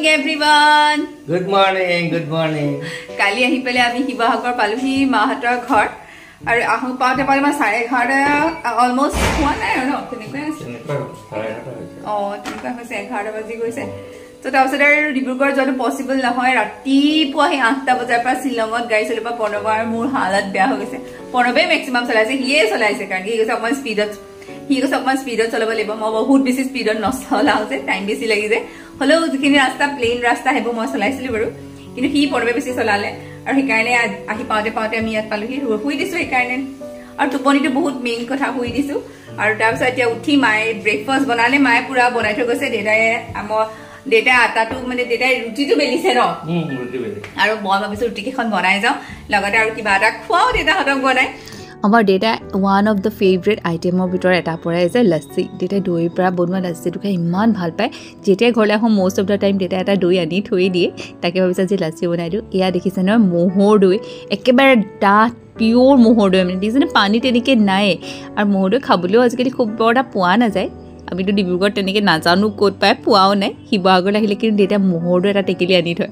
morning everyone. Good morning. Good morning. Kali ahi pele ami Hibahagor paluhi mahator ghar. Ar ahu paute pale ma 11:30 almost one I don't know. Tinekoi ase. Oh, tinekoi hoise 11 baji goise. So তাৰপিছত আৰু ডিব্ৰুগড় যোৱাটো possible নহয় ৰাতিপুৱা 8টা বজাৰ পৰা শিলঙত গাড়ী চলাব পনবৰ মোৰ হালত বেয়া হৈ গৈছে পনবে মেক্সিমাম চলাইছে হিয়ে চলাইছে কাৰণ কি কৈছে অকমান স্পীডত চলাব লাগিব মই বহুত বেছি স্পীডত নচলাওছে টাইম বেছি লাগি যায় হলেও যিখিনি ৰাস্তা প্লেন ৰাস্তা হেব মই চলাইছিলো বাৰু কিন্তু হি পনবে বেছি চলালে আৰু সেইকাৰণে আহি পাওঁতে আমি ইয়াত পালোহি শুই দিছো সেইকাৰণে আৰু টোপনিটো বহুত মেইন কথা শুই দিছো আৰু তাৰপিছত এতিয়া উঠি মায়ে ব্ৰেকফাষ্ট বনালে মায়ে পুৰা বনাই থৈ গৈছে দেউতাই আমাৰ Data atatu মানে data ruti to বেলিছে no ruti বেলি আৰু মই ভাবিছো ruti কেখন বনাই যাও লগতে আৰু কিবা এটা খোৱাও data হতম বনাই আমাৰ data one of the favorite item of ভিতৰ এটা পৰে আছে লস্সি data দৈ পৰা বনোৱা লস্সিটো খাই ইমান ভাল পায় যেতিয়া ঘৰলে আহো most of the time data এটা দৈ আনি থৈ দিয়ে তাকে ভাবিছা যে লস্সি বনাই দিও এয়া দেখিছে ন মোহৰ দৈ একেবাৰে ডাঠ পিওৰ মোহৰ দৈ মানে দিছনে পানী তেনেকে নাই আৰু মোহৰ দৈ খাবলৈও আজিকালি খুব বড়া পোৱা নাযায় আমি তো ডিব্ৰুগড় তেনেকে নাজানো ক'ত পায় পোৱাও নাই হিবাগৰ আহিলে কিন্তু দেটা মোহৰটো এটা টেকেলি আনি থয়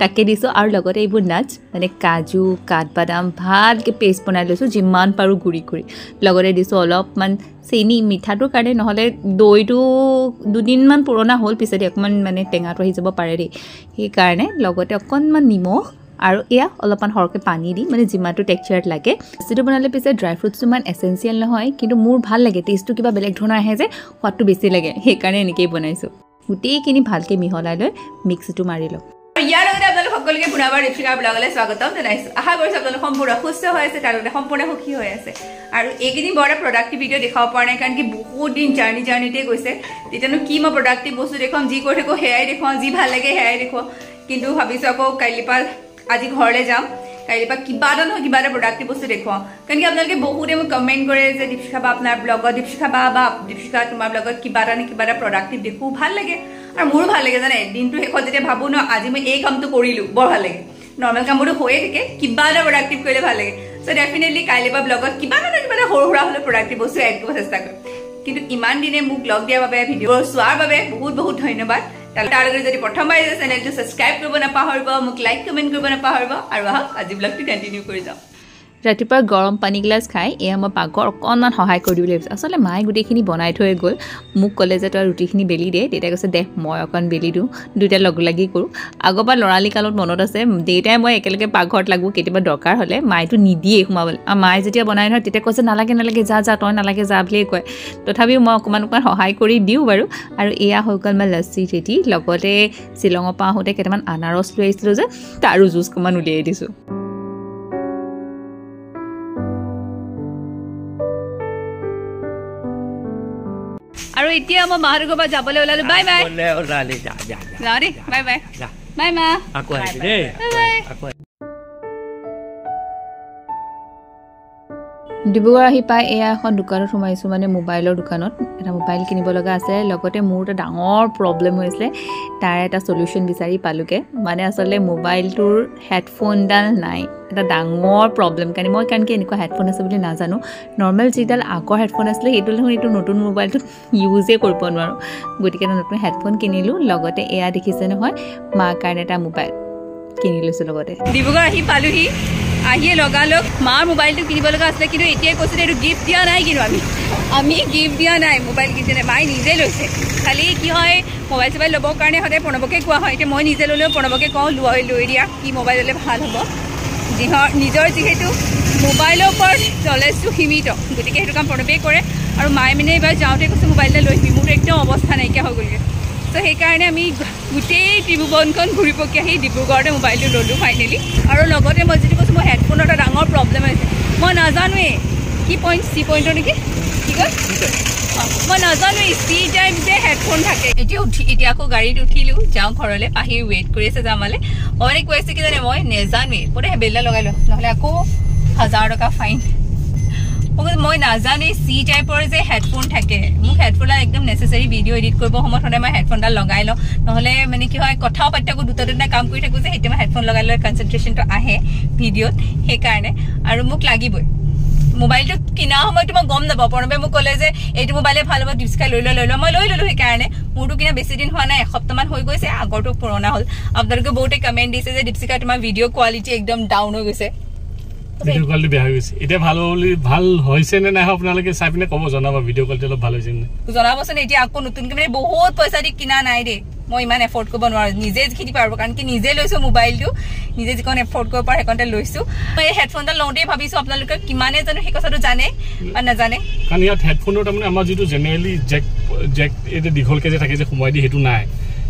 তাকে দিছো আৰু লগতে এইবোৰ নাচ মানে কাজু কাঠবাদাম ভালকে পেষ্ট বনাই লৈছো যিমান পাৰো গুৰি কৰি লগতে দিছো অলপমান চেনি মিঠাটোৰ কাৰণে নহলে দৈটো দুদিনমান পুৰণা হ'ল পিছতে অকমান মানে টেঙাটো আহি যাব পাৰে দেই সেই কাৰণে লগতে অকনমান নিমখ আৰু এয়া অলপমান হৰকে পানী দি মানে জিমাটো টেক্সচাৰ লাগে সিটো বনালে পিছে ড্ৰাই ফ্ৰুটছ মান এসেনশিয়াল নহয় কিন্তু মোৰ ভাল লাগে টেষ্টটো কিবা বেলেগ ধৰণৰ আহে যে সোৱাদটো বেছি লাগে সেই কাৰণে এনেকৈ বনাইছো গুটেইখিনি ভালকে মিহলাই লৈ মিক্সটো মাৰি লওঁ ইয়াৰ লগতে আপোনালোক সকলোকে পুনৰবাৰ ঋষিকা ব্লগলৈ স্বাগতম জনাইছো আশা কৰিছো আপোনালোক সম্পূৰ্ণ সুস্থ হৈ আছে তাৰ লগতে সম্পূৰ্ণ সুখী হৈ আছে আৰু এইকেইদিন বড় প্ৰডাক্টিভ ভিডিঅ দেখাব পৰা নাই কাৰণ কি বহুত দিন জাৰ্নিতে গৈছে তেতিয়ানো কি মই প্ৰডাক্টিভ বস্তু দেখাম যি কৰি থাকো হেয়াই দেখাম যি ভাল লাগে হেয়াই দেখো কিন্তু ভাবিছো আকৌ কাইলিপা আজি ঘৰলে যাম কাইলিপা কিবা এটা প্ৰডাক্টিভ বস্তু দেখুৱা কাৰণ কি আপোনালোকে বহুতে মোক কমেন্ট কৰে যে দীপশিখা বা আপোনাৰ ব্লগত দীপশিখা বা দীপশিখা তোমাৰ ব্লগত কিবা এটা প্ৰডাক্টিভ দেখো ভাল লাগে আৰু মোৰো ভাল লাগে জানে দিনটো শেষত যেতিয়া ভাবো ন আজি মই এই কামটো কৰিলো বৰ ভাল লাগে নৰ্মেল কামটো হৈয়ে থাকে কিবা এটা প্ৰডাক্টিভ কৰিলে ভাল লাগে সো ডেফিনেটলি কাইলিপা ব্লগত কিবা এটা সৰু সুৰা হলে প্ৰডাক্টিভ বস্তু এড কৰিব চেষ্টা কৰিম কিন্তু ইমান দিনে মোক ব্লগ দিয়াৰ বাবে ভিডিঅ' চোৱাৰ বাবে বহুত ধন্যবাদ তাৰ লগতে যদি প্ৰথমবাৰ এই চেনেলটো সাবস্ক্ৰাইব কৰিব নাপাহৰিব মোক লাইক কমেন্ট কৰিব নাপাহৰিব আৰু আহক আজি ব্লগটো কন্টিনিউ কৰি যাও ৰাতিপুৱা গৰম পানী গ্লাছ খাই এয়া মই পাকঘৰ অকণমান সহায় কৰি দিবলৈ ভাবিছোঁ আচলতে মায়ে গোটেইখিনি বনাই থৈ গ'ল মোক ক'লে যে তই ৰুটিখিনি বেলি দে দেউতাই কৈছে দে মই অকণ বেলি দিওঁ দুইটা লগ লাগি কৰোঁ আগৰ পৰা ল'ৰালি কালত মনত আছে দেউতাই মই একেলগে পাকঘৰত লাগো কেতিয়াবা দৰকাৰ হ'লে মায়েতো নিদিয়ে সোমাবলৈ আৰু মায়ে যেতিয়া বনাই নহয় তেতিয়া কৈছে নালাগে যা তই নালাগে যা বুলিয়ে কয় তথাপিও মই অকণমান সহায় কৰি দিওঁ বাৰু আৰু এয়া হৈ গ'ল মই লস্সি ৰেডি লগতে শ্বিলঙৰ পৰা আহোঁতে কেইটামান আনাৰস লৈ আহিছিলোঁ যে তাৰো জুচ অকণমান উলিয়াই দিছোঁ আৰু এতিয়া মই মাহঁতৰ ঘৰৰ পৰা যাবলৈ ওলালো বাই বাই যা দেই বাই বাই বাই মা আকৌ আহিবি দেই আকৌ ডিব্ৰুগড় আহি পাই এয়া এখন দোকানত সোমাইছোঁ মানে মোবাইলৰ দোকানত এটা মোবাইল কিনিব লগা আছে লগতে মোৰ এটা ডাঙৰ প্ৰব্লেম হৈছিলে তাৰ এটা সলিউশন বিচাৰি পালোগে মানে আচলতে মোবাইলটোৰ হেডফোনডাল নাই এটা ডাঙৰ প্ৰব্লেম কাৰণ কি এনেকুৱা হেডফোন আছে বুলি নাজানো নৰ্মেল যিডাল আগৰ হেডফোন আছিলে এইটো নতুন মোবাইলটোত ইউজে কৰিব নোৱাৰোঁ গতিকে নতুন হেডফোন কিনিলোঁ লগতে এয়া দেখিছে নহয় মাৰ কাৰণে এটা মোবাইল কিনি লৈছোঁ লগতে ডিব্ৰুগড় আহি পালোহি আহিয়ে লগালগ মাৰ মোবাইলটো কিনিব লগা আছিলে কিন্তু এতিয়াই কৈছে এইটো গিফ্ট দিয়া নাই কিন্তু আমি গিফ্ট দিয়া নাই মোবাইল কিনিছে নাই মায়ে নিজে লৈছে খালি কি হয় মোবাইল চোবাইল ল'বৰ কাৰণে সদায় প্ৰণৱকে কোৱা হয় এতিয়া মই নিজে ল'লেও প্ৰণৱকে কওঁ লৈ দিয়া কি মোবাইল ল'লে ভাল হ'ব নিজৰ যিহেতু মোবাইলৰ ওপৰত নলেজটো সীমিত গতিকে সেইটো কাম প্ৰণৱে কৰে আৰু মায়ে মানে এইবাৰ যাওঁতে কৈছে মোবাইল এটা লৈ আহিবি মোৰ একদম অৱস্থা নাইকিয়া হৈ গ'লগৈ তো সেইকাৰণে আমি গোটেই ত্ৰিভুৱনখন ঘূৰি পকি আহি ডিব্ৰুগড়তে মোবাইলটো ল'লোঁ ফাইনেলি আৰু লগতে মই যদি কৈছোঁ মোৰ হেডফোনৰ এটা ডাঙৰ প্ৰব্লেম হৈছে মই নাজানোৱেই কি পইণ্ট চি পইণ্টৰ নেকি কি কয় মই নাজানোৱেই চি টাইপ যে হেডফোন থাকে এতিয়া আকৌ গাড়ীত উঠিলোঁ যাওঁ ঘৰলৈ আহি ৱেইট কৰি আছে যামালে মই মানে কৈছে কি জানে মই নেজানোৱেই বোলে বেলা লগাই লওঁ নহ'লে আকৌ 1000 টকা ফাইন মই নাজানো চি টাইপৰ যে হেডফোন থাকে মোক হেডফোনডাল একদম নেচেচাৰী ভিডিঅ' এডিট কৰিব সময়ত সদায় মই হেডফোনডাল লগাই লওঁ নহ'লে মানে কি হয় কথাও পাতি থাকোঁ দুটা কাম কৰি থাকোঁ যে সেইটো মই হেডফোন লগাই লৈ কনচেনট্ৰেশ্যনটো আহে ভিডিঅ'ত সেইকাৰণে আৰু মোক লাগিবই মোবাইলটো কিনা সময়ত মই গম নাপাওঁ প্ৰণৱে মোক ক'লে যে এইটো মোবাইলে ভাল হ'ব দীপশিখা লৈ ল মই লৈ ললো সেইকাৰণে মোৰটো কিনা বেছি দিন হোৱা নাই এসপ্তাহমান হৈ গৈছে আগৰটো পুৰণা হ'ল আপোনালোকে বহুতে কমেণ্ট দিছে যে দীপশিখা তোমাৰ ভিডিঅ' কোৱালিটি একদম ডাউন হৈ গৈছে ভিডিঅ' কোৱালিটি বেয়া হৈ গৈছে এতিয়া ভাল হৈছে নে নাই আপোনালোকে চাই পিনে ক'ব জনাব ভিডিঅ' কোৱালিটি অলপ ভাল হৈছে নে জনাবচোন এতিয়া আকৌ নতুনকৈ মানে বহুত পইচা দি কিনা নাই দেই মই ইমান এফৰ্ড কৰিব নোৱাৰো নিজে যিখিনি পাৰো কাৰণ কি নিজে লৈছো মোবাইলটো নিজে যিখন এফৰ্ড কৰিব পাৰো সেইখনতে লৈছো মই এই হেডফোনডাল লওঁতেই ভাবিছো আপোনালোকে কিমানে জানো সেই কথাটো জানে বা নাজানে কাৰণ ইয়াত হেডফোনৰ তাৰমানে আমাৰ যিটো জেনেৰেলি জেক এইটো দীঘলকৈ যে থাকে যে সোমাই দিয়ে সেইটো নাই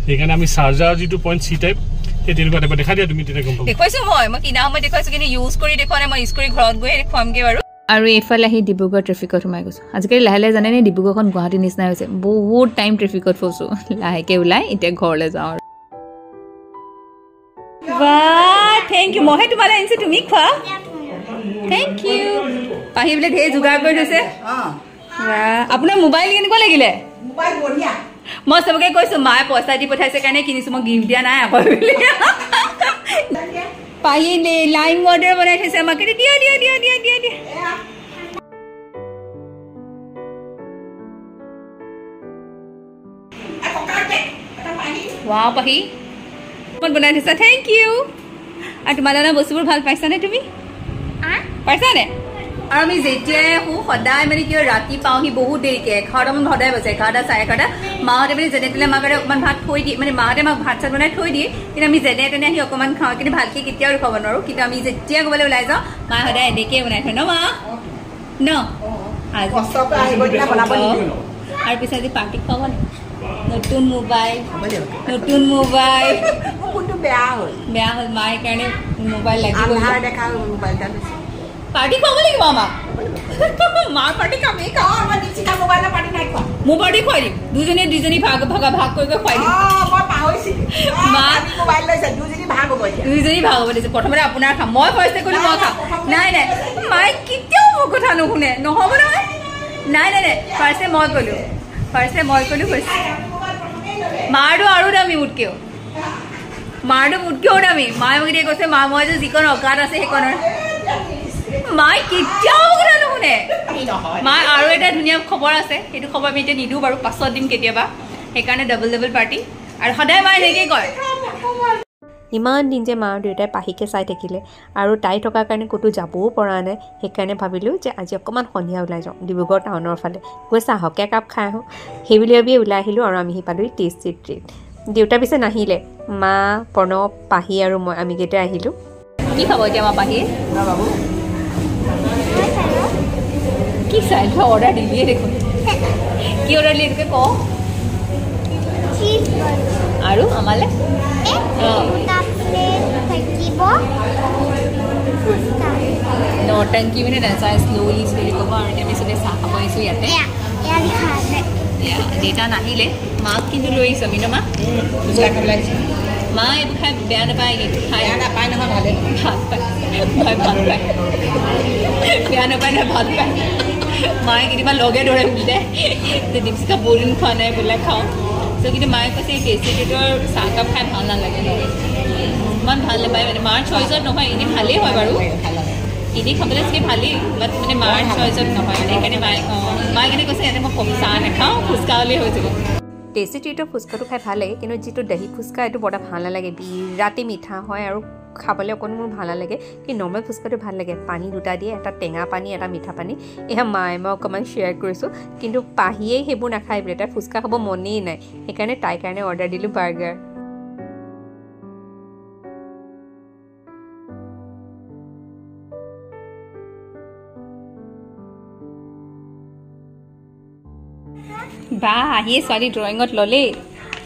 সেইকাৰণে আমি চাৰ্জাৰ যিটো পইণ্ট চি টাইপ সেই তেনেকুৱা টাইপৰ দেখা দিয়া তুমি তেতিয়া গম পাবা দেখুৱাইছো মই কিনা সময় দেখুৱাইছো কিন্তু ইউজ কৰি দেখুৱা নাই মই ইউজ কৰি ঘৰত গৈ দেখুৱামগৈ বাৰু আৰু এইফালে আহি ডিব্ৰুগড় ট্ৰেফিকত সোমাই গৈছোঁ আজিকালি লাহে লাহে জানেনে ডিব্ৰুগড়খন গুৱাহাটীৰ নিচিনা হৈছে বহুত টাইম ট্ৰেফিকত ফচোঁ লাহেকৈ ওলাই এতিয়া ঘৰলৈ যাওঁ আৰু বাহ থেংক ইউ মইহে তোমালৈ আনিছো তুমি খোৱা থেংক ইউ পাহি বোলে ঢেৰ যোগাৰ কৰি থৈছে আপোনাৰ মোবাইল কেনেকুৱা লাগিলে মই চবকে কৈছো মায়ে পইচা দি পঠাইছে কাৰণে কিনিছো মই গিফ্ট দিয়া নাই আকৌ বুলি পাহি লাইম ৱাটাৰ বনাই থৈছে আমাক দিয়া দিয়া দিয়া দিয়া দিয়া দিয়া ৱাও পাহি মই বনাই থৈছা থেংক ইউ আৰু তোমালোকে বস্তুবোৰ ভাল পাইছানে তুমি পাইছানে আৰু আমি যেতিয়াই আহোঁ সদায় মানে কি ৰাতি পাওঁহি বহুত দেৰিকে 11টামান সদায় বাজে 11টা 11:30 মাহঁতে মানে যেনে তেনে মাক অকণমান ভাত থৈ দিয়ে মানে মাহঁতে মাক ভাত চাত বনাই থৈ দিয়ে কিন্তু আমি যেনে তেনে আহি অকণমান খাওঁ কিন্তু ভালকৈ কেতিয়াও খাব নোৱাৰোঁ কিন্তু আমি যেতিয়া ক'বলৈ ওলাই যাওঁ মায়ে সদায় এনেকৈ বনাই থয় ন মা ন আৰু পিছত আজি পাৰ্টি খুৱাব নে নতুন মোবাইল বেয়া হ'ল মায়ে কাৰণে মোবাইল লাগিব পাৰ্টি খুৱাব লাগিব আমাক মাৰ পাৰ্টি কামেই মোৰ পাৰ্টি খুৱাই দিম দুজনী ভাগ কৰি খুৱাই দিম দুজনী ভাগ হ'ব দিছে প্ৰথমতে আপোনাৰ খাম মই ফাৰ্ষ্টে ক'লো মই খাম নাই মায়ে কেতিয়াও মোৰ কথা নুশুনে নহ'ব নহয় নাই ফাৰ্ষ্টে মই ক'লো মাৰটো আৰু দামী মোতকেও দামী মায়ে মোক এতিয়া কৈছে মা মই যে যিকণ অকাত আছে সেইকণৰ মায়ে কেতিয়াও কথা নুশুনে মাৰ আৰু এটা ধুনীয়া খবৰ আছে সেইটো খবৰ আমি এতিয়া নিদিওঁ বাৰু পাছত দিম কেতিয়াবা সেইকাৰণে ডাবল পাৰ্টি আৰু সদায় মায়ে এনেকৈ কয় ইমান দিন যে মা আৰু দেউতাই পাহিকে চাই থাকিলে আৰু তাই থকাৰ কাৰণে ক'তো যাবও পৰা নাই সেইকাৰণে ভাবিলোঁ যে আজি অকণমান সন্ধিয়া ওলাই যাওঁ ডিব্ৰুগড় টাউনৰ ফালে গৈ চাহকে একাপ খাই আহোঁ সেইবুলি ভাবি ওলাই আহিলোঁ আৰু আমি সিপালোঁ টেষ্টি ট্ৰিট দেউতা পিছে নাহিলে মা প্ৰণৱ পাহি আৰু মই আমি কেইটাই আহিলোঁ কি খাব এতিয়া আমাৰ পাহিয়ে বাবু কি চাই অৰ্ডাৰ দিলিয়ে দেখোন কি অৰ্ডাৰ দিলি তোকে কওঁ আৰু আমালৈ নটংকি মানে নাচাই শ্ল'লি ক'ব আৰু এতিয়া আমি চবেই চাহ খাব আহিছোঁ ইয়াতে দেউতা নাহিলে মাক কিন্তু লৈ আহিছোঁ আমি ন মা মা এইবোৰ খাই বেয়া নাপায় খাই নাপায় নহয় ভালে ভাল পায় বেয়া নাপায় নহয় ভাল পায় মায়ে কেতিয়াবা লগে ধৰে বোলে যে দীপশিখা বহুত দিন খোৱা নাই বোলে খাওঁ চ' কিন্তু মায়ে কৈছে এই টেষ্টি ট্ৰিটৰ চাহকাপ খাই ভাল নালাগে ইমান ভাল নাপায় মানে মাৰ চইচত নহয় এনেই ভালেই হয় বাৰু এনেই খাবলৈ চাগে ভালেই বাট মানে মাৰ চইচত নহয় মানে সেইকাৰণে মায়ে কেনে কৈছে ইয়াতে মই চাহ নাখাওঁ ফুচকা হ'লেই হৈ যাব টেষ্টি ট্ৰিটৰ ফুচকাটো খাই ভাল লাগে কিন্তু যিটো দহি ফুচকা এইটো বৰ ভাল নালাগে বিৰাটেই মিঠা হয় আৰু খাবলৈ অকণ মোৰ ভাল নালাগে কিন্তু নৰ্মেল ফুচকাটো ভাল লাগে পানী দুটা দিয়ে এটা টেঙা পানী এটা মিঠা পানী এয়া মায়ে মই অকণমান শ্বেয়াৰ কৰিছোঁ কিন্তু পাহিয়েই সেইবোৰ নাখায় বোলে তাই ফুচকা খাব মনেই নাই সেইকাৰণে তাইৰ কাৰণে অৰ্ডাৰ দিলোঁ বাৰ্গাৰ বা আহিয়ে ছোৱালী ড্ৰয়িঙত ল'লেই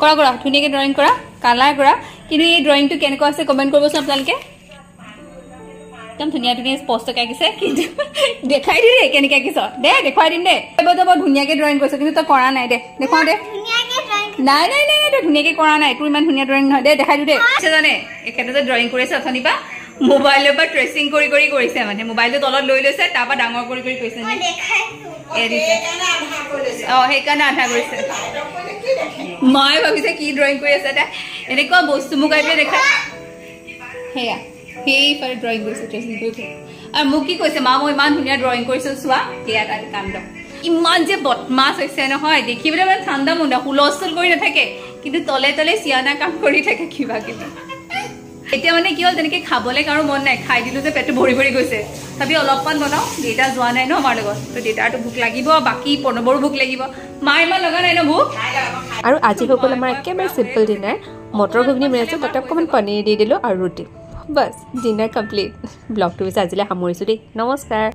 কৰা ধুনীয়াকৈ ড্ৰয়িং কৰা কালাৰ কৰা কিন্তু এই ড্ৰয়িংটো কেনেকুৱা আছে কমেণ্ট কৰিবচোন আপোনালোকে একদম ধুনীয়া স্পষ্টকৈ আঁকিছে কিন্তু দেখাই দিলে কেনেকৈ আঁকিছ দে দেখুৱাই দিম দে বৰ ধুনীয়াকৈ ড্ৰয়িং কৰিছ কিন্তু তই কৰা নাই দে দেখুৱাওঁ দে নাই তই ধুনীয়াকৈ কৰা নাই তোৰ ইমান ধুনীয়া ড্ৰয়িং নহয় দে দেখাই দিওঁ দে জানে এখেতে যে ড্ৰয়িং কৰিছে অথনিৰ পৰা মোবাইলৰ পৰা ট্ৰেচিং কৰি কৰিছে মানে মোবাইলটো তলত লৈ লৈছে তাৰপৰা ডাঙৰ কৰি কৰিছে সেইকাৰণে আধা কৰিছে মায়ে ভাবিছে কি ড্ৰয়িং কৰি আছে তাই এনেকুৱা বস্তু মোক আহি পেলাই দেখাই সেয়া সেইফালে ড্ৰয়িং কৰিছে ট্ৰেচিং কৰি আৰু মোক কি কৈছে মা মই ইমান ধুনীয়া ড্ৰয়িং কৰিছোঁ চোৱা সেয়া এটা কাণ্ড ইমান যে বদমাছ হৈছে নহয় দেখিবলৈ মানে ঠাণ্ডা মুণ্ডা হুলস্থুল কৰি নাথাকে কিন্তু তলে তলে চিয়ানা কাম কৰি থাকে কিবা কিবি এতিয়া মানে কি হ'ল তেনেকৈ খাবলৈ কাৰো মন নাই খাই দিলোঁ যে পেটটো ভৰি ভৰি গৈছে তথাপি অলপমান বনাওঁ দেউতা যোৱা নাই ন আমাৰ লগত তো দেউতাৰতো ভোক লাগিব বাকী প্ৰণৱৰো ভোক লাগিব মাৰ ইমান লগা নাই ন ভোক আৰু আজি হৈ গ'ল আমাৰ একেবাৰে চিম্পল ডিনাৰ মটৰ ঘুগুনি বনাইছোঁ তাতে অকণমান পনীৰ দি দিলোঁ আৰু ৰুটি বাছ ডিনাৰ কমপ্লিট ব্লগটো পিছে আজিলৈ সামৰিছোঁ দেই নমস্কাৰ